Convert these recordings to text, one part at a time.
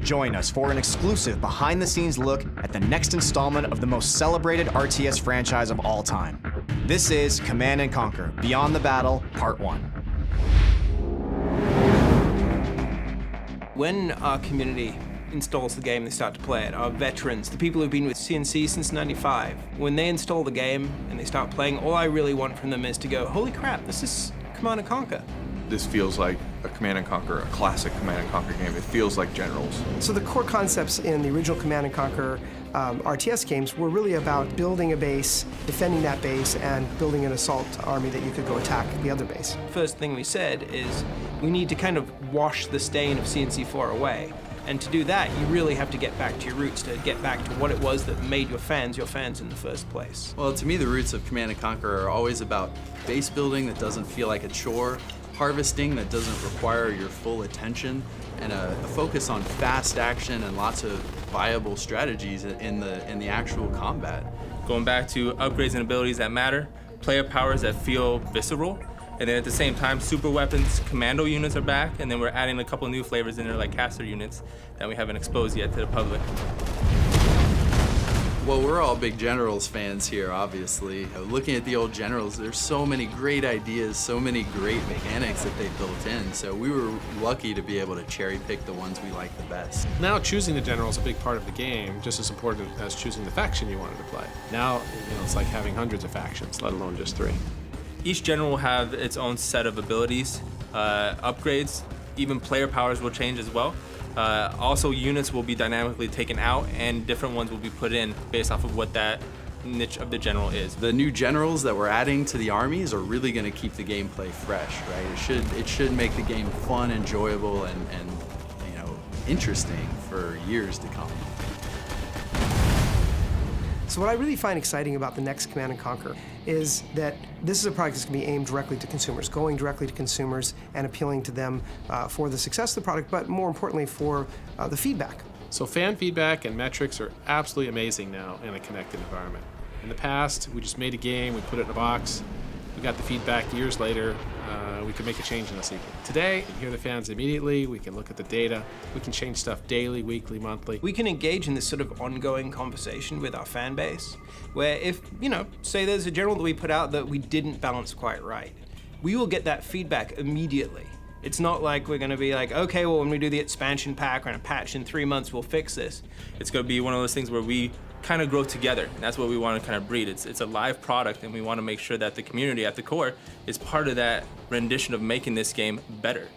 Join us for an exclusive behind-the-scenes look at the next installment of the most celebrated RTS franchise of all time. This is Command & Conquer: Beyond the Battle, Part 1. When our community installs the game, they start to play it, our veterans, the people who've been with CNC since '95, when they install the game and they start playing, all I really want from them is to go, holy crap, this is Command & Conquer. This feels like a Command & Conquer, a classic Command & Conquer game. It feels like Generals. So the core concepts in the original Command & Conquer RTS games were really about building a base, defending that base, and building an assault army that you could go attack the other base. First thing we said is we need to kind of wash the stain of CNC4 away. And to do that, you really have to get back to your roots, to get back to what it was that made your fans in the first place. Well, to me, the roots of Command & Conquer are always about base building that doesn't feel like a chore, harvesting that doesn't require your full attention, and a focus on fast action and lots of viable strategies in the actual combat. Going back to upgrades and abilities that matter, player powers that feel visceral, and then at the same time, super weapons, commando units are back, and then we're adding a couple new flavors in there like caster units that we haven't exposed yet to the public. Well, we're all big Generals fans here, obviously. Looking at the old Generals, there's so many great ideas, so many great mechanics that they built in, so we were lucky to be able to cherry pick the ones we like the best. Now choosing the general is a big part of the game, just as important as choosing the faction you wanted to play. Now, it's like having hundreds of factions, let alone just 3. Each general will have its own set of abilities, upgrades, even player powers will change as well. Also, units will be dynamically taken out and different ones will be put in based off of what that niche of the general is. The new generals that we're adding to the armies are really going to keep the gameplay fresh, right? It should make the game fun, enjoyable, and interesting for years to come. So what I really find exciting about the next Command & Conquer is that this is a product that's going to be aimed directly to consumers, going directly to consumers and appealing to them for the success of the product, but more importantly for the feedback. So fan feedback and metrics are absolutely amazing now in a connected environment. In the past, we just made a game, we put it in a box, we got the feedback years later, we could make a change in the sequel. Today, we can hear the fans immediately, we can look at the data, we can change stuff daily, weekly, monthly. We can engage in this sort of ongoing conversation with our fan base, where if, say there's a general that we put out that we didn't balance quite right, we will get that feedback immediately. It's not like we're gonna be like, okay, well, when we do the expansion pack or in a patch in 3 months, we'll fix this. It's gonna be one of those things where we kind of grow together. And that's what we want to kind of breed. It's a live product, and we want to make sure that the community at the core is part of that rendition of making this game better.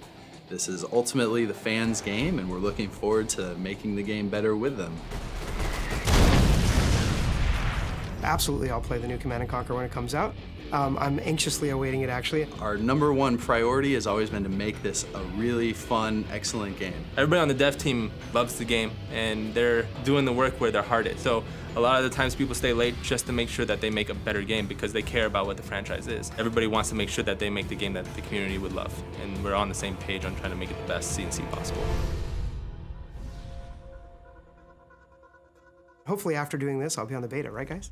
This is ultimately the fans' game, and we're looking forward to making the game better with them. Absolutely, I'll play the new Command & Conquer when it comes out. I'm anxiously awaiting it, actually. Our #1 priority has always been to make this a really fun, excellent game. Everybody on the dev team loves the game, and they're doing the work where their heart is. So a lot of the times people stay late just to make sure that they make a better game because they care about what the franchise is. Everybody wants to make sure that they make the game that the community would love, and we're on the same page on trying to make it the best CNC possible. Hopefully after doing this, I'll be on the beta, right guys?